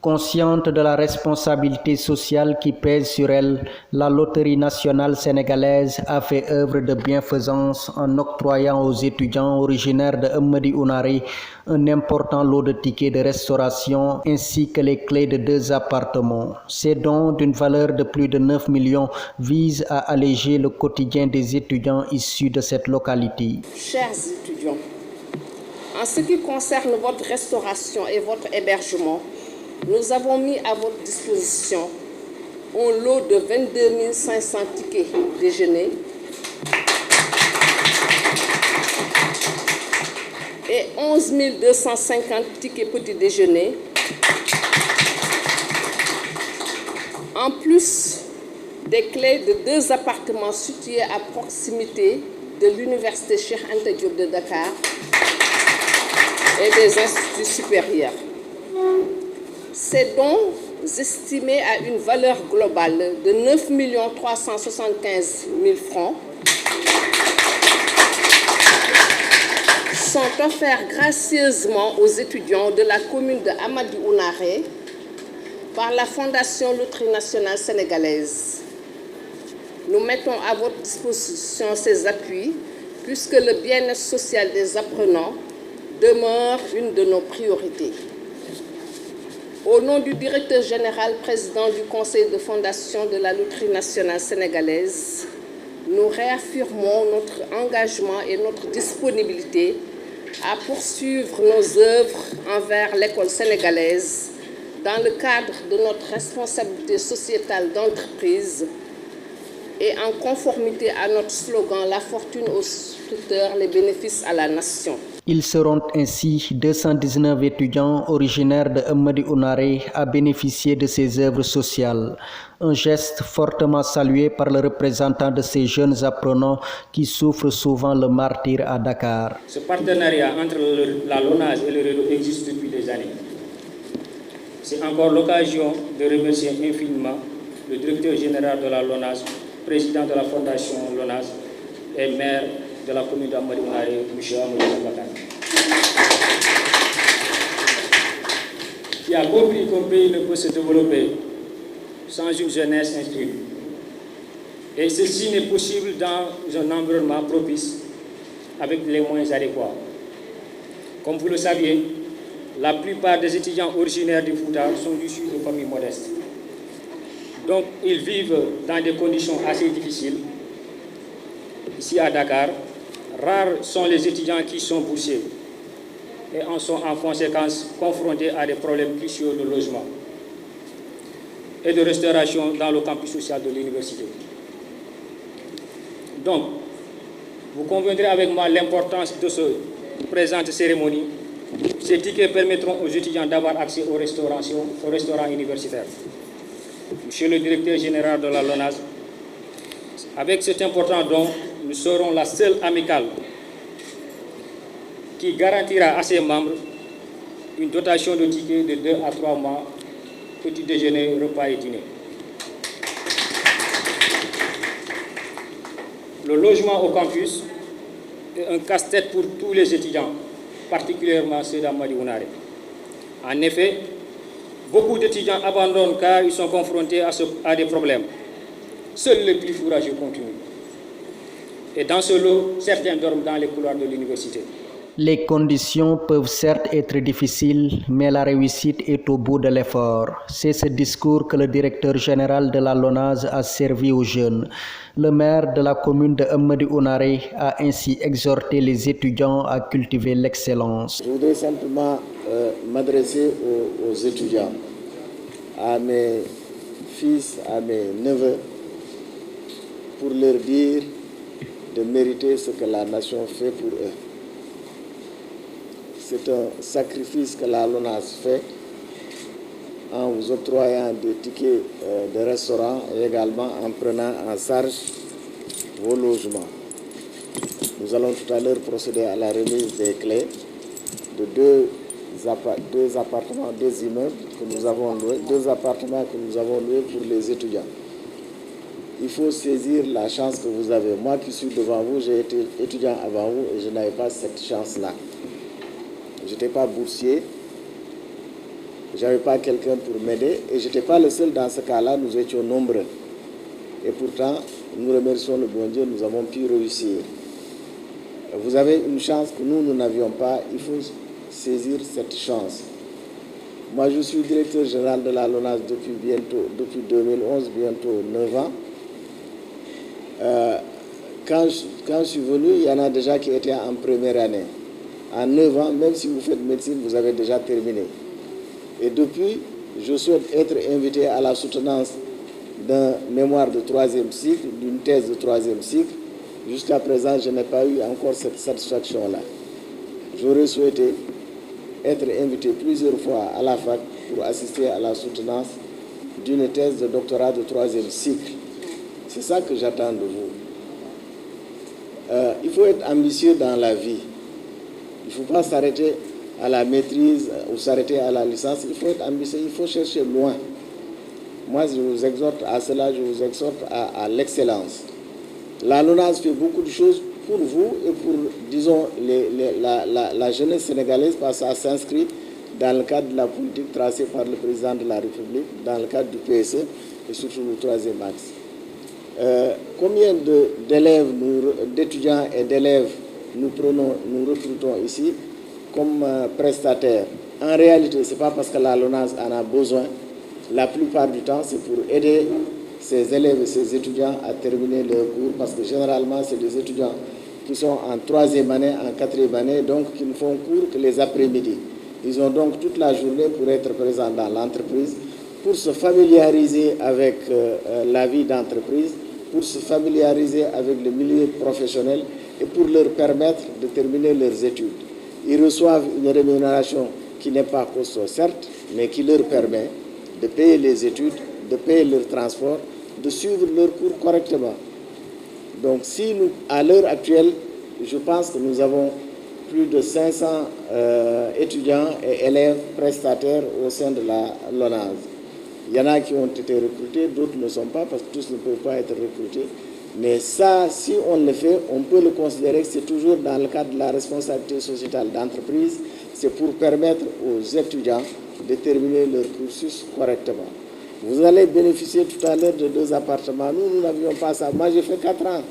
Consciente de la responsabilité sociale qui pèse sur elle, la Loterie nationale sénégalaise a fait œuvre de bienfaisance en octroyant aux étudiants originaires de Eumeudi Ounaré un important lot de tickets de restauration ainsi que les clés de 2 appartements. Ces dons d'une valeur de plus de 9 millions visent à alléger le quotidien des étudiants issus de cette localité. Chers étudiants, en ce qui concerne votre restauration et votre hébergement, nous avons mis à votre disposition un lot de 22 500 tickets déjeuner et 11 250 tickets petit déjeuner, en plus des clés de 2 appartements situés à proximité de l'Université Cheikh Anta Diop de Dakar et des instituts supérieurs. Ces dons, estimés à une valeur globale de 9 375 000 francs, sont offerts gracieusement aux étudiants de la commune de Eumeudi Ounaré par la Fondation Loterie nationale sénégalaise. Nous mettons à votre disposition ces appuis puisque le bien-être social des apprenants demeure une de nos priorités. Au nom du directeur général, président du conseil de fondation de la Loterie nationale sénégalaise, nous réaffirmons notre engagement et notre disponibilité à poursuivre nos œuvres envers l'école sénégalaise dans le cadre de notre responsabilité sociétale d'entreprise et en conformité à notre slogan « La fortune aux scripteurs, les bénéfices à la nation ». Ils seront ainsi 219 étudiants originaires de Eumeudi Ounaré à bénéficier de ces œuvres sociales. Un geste fortement salué par le représentant de ces jeunes apprenants qui souffrent souvent le martyre à Dakar. Ce partenariat entre la LONASE et le réseau existe depuis des années. C'est encore l'occasion de remercier infiniment le directeur général de la LONASE, président de la fondation LONASE et maire de la commune d'Eumeudi Ounaré, M. Amadou Bakar, qui a compris qu'un pays ne peut se développer sans une jeunesse instruite. Et ceci n'est possible dans un environnement propice avec les moyens adéquats. Comme vous le saviez, la plupart des étudiants originaires du Fouta sont issus de familles modestes. Donc ils vivent dans des conditions assez difficiles. Ici à Dakar, rares sont les étudiants qui sont boursiers et en sont en conséquence confrontés à des problèmes cruciaux de logement et de restauration dans le campus social de l'université. Donc, vous conviendrez avec moi l'importance de cette présente cérémonie. Ces tickets permettront aux étudiants d'avoir accès aux restaurants universitaires. Monsieur le directeur général de la LONASE, avec cet important don, nous serons la seule amicale qui garantira à ses membres une dotation de tickets de 2 à 3 mois, petit déjeuner, repas et dîner. Le logement au campus est un casse-tête pour tous les étudiants, particulièrement ceux d'Eumeudi Ounaré. En effet, beaucoup d'étudiants abandonnent car ils sont confrontés à des problèmes. Seuls les plus courageux continuent. Et dans ce lot, certains dorment dans les couloirs de l'université. Les conditions peuvent certes être difficiles, mais la réussite est au bout de l'effort. C'est ce discours que le directeur général de la LONASE a servi aux jeunes. Le maire de la commune de Eumeudi Ounaré a ainsi exhorté les étudiants à cultiver l'excellence. Je voudrais simplement m'adresser aux étudiants, à mes fils, à mes neveux, pour leur dire de mériter ce que la nation fait pour eux. C'est un sacrifice que la LONASE fait en vous octroyant des tickets de restaurant et également en prenant en charge vos logements. Nous allons tout à l'heure procéder à la remise des clés de deux appartements, 2 immeubles que nous avons loués, 2 appartements que nous avons loués pour les étudiants. Il faut saisir la chance que vous avez. Moi qui suis devant vous, j'ai été étudiant avant vous et je n'avais pas cette chance-là. Je n'étais pas boursier, Je n'avais pas quelqu'un pour m'aider et je n'étais pas le seul dans ce cas-là, nous étions nombreux. Et pourtant, nous remercions le bon Dieu, nous avons pu réussir. Vous avez une chance que nous n'avions pas, il faut saisir cette chance. Moi, je suis directeur général de la LONASE depuis 2011, bientôt 9 ans. Quand je suis venu, il y en a déjà qui étaient en première année. En 9 ans, même si vous faites médecine, vous avez déjà terminé. Et depuis, je souhaite être invité à la soutenance d'un mémoire de 3e cycle, d'une thèse de 3e cycle. Jusqu'à présent, je n'ai pas eu encore cette satisfaction-là. J'aurais souhaité être invité plusieurs fois à la fac pour assister à la soutenance d'une thèse de doctorat de 3e cycle. C'est ça que j'attends de vous. Il faut être ambitieux dans la vie. Il ne faut pas s'arrêter à la maîtrise ou s'arrêter à la licence. Il faut être ambitieux, il faut chercher loin. Moi, je vous exhorte à cela, je vous exhorte à l'excellence. La LONASE fait beaucoup de choses pour vous et pour, disons, la jeunesse sénégalaise, parce que ça s'inscrit dans le cadre de la politique tracée par le président de la République, dans le cadre du PSE et surtout le 3e axe. Combien d'étudiants et d'élèves nous recrutons ici comme prestataires? En réalité, ce n'est pas parce que la LONASE en a besoin. La plupart du temps, c'est pour aider ces élèves et ces étudiants à terminer leur cours, parce que généralement, c'est des étudiants qui sont en 3e année, en 4e année, donc qui ne font cours que les après-midi. Ils ont donc toute la journée pour être présents dans l'entreprise, pour se familiariser avec la vie d'entreprise, pour se familiariser avec le milieu professionnel et pour leur permettre de terminer leurs études. Ils reçoivent une rémunération qui n'est pas costaud, certes, mais qui leur permet de payer les études, de payer leur transport, de suivre leur cours correctement. Donc si nous, à l'heure actuelle, je pense que nous avons plus de 500 étudiants et élèves prestataires au sein de la LONASE. Il y en a qui ont été recrutés, d'autres ne sont pas, parce que tous ne peuvent pas être recrutés. Mais ça, si on le fait, on peut le considérer que c'est toujours dans le cadre de la responsabilité sociétale d'entreprise. C'est pour permettre aux étudiants de terminer leur cursus correctement. Vous allez bénéficier tout à l'heure de 2 appartements. Nous n'avions pas ça. Moi, j'ai fait 4 ans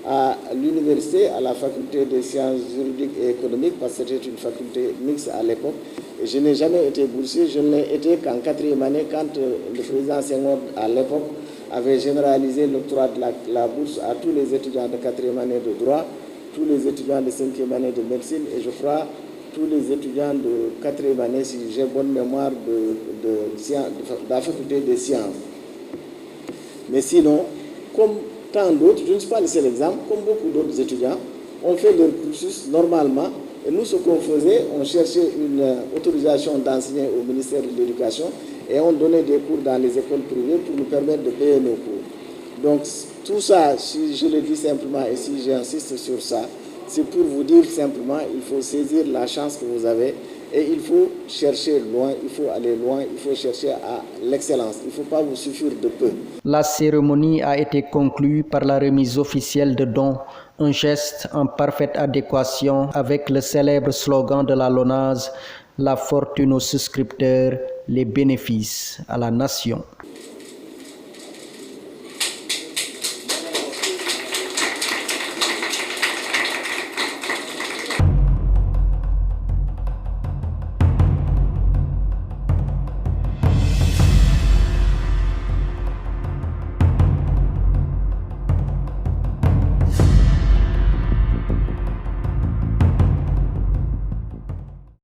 à l'université, à la faculté des sciences juridiques et économiques, parce que c'était une faculté mixte à l'époque. Et je n'ai jamais été boursier. Je ne l'ai été qu'en 4e année, quand le président Senghor, à l'époque, avait généralisé l'octroi de la bourse à tous les étudiants de 4e année de droit, tous les étudiants de 5e année de médecine, et je crois tous les étudiants de 4e année, si j'ai bonne mémoire, de la faculté des sciences. Mais sinon, comme tant d'autres, je ne suis pas le seul exemple, comme beaucoup d'autres étudiants, ont fait leur cursus normalement. Et nous, ce qu'on faisait, on cherchait une autorisation d'enseigner au ministère de l'Éducation et on donnait des cours dans les écoles privées pour nous permettre de payer nos cours. Donc, tout ça, si je le dis simplement et si j'insiste sur ça, c'est pour vous dire simplement, il faut saisir la chance que vous avez et il faut chercher loin, il faut aller loin, il faut chercher à l'excellence. Il ne faut pas vous suffire de peu. La cérémonie a été conclue par la remise officielle de dons, un geste en parfaite adéquation avec le célèbre slogan de la LONASE, la fortune aux souscripteurs, les bénéfices à la nation.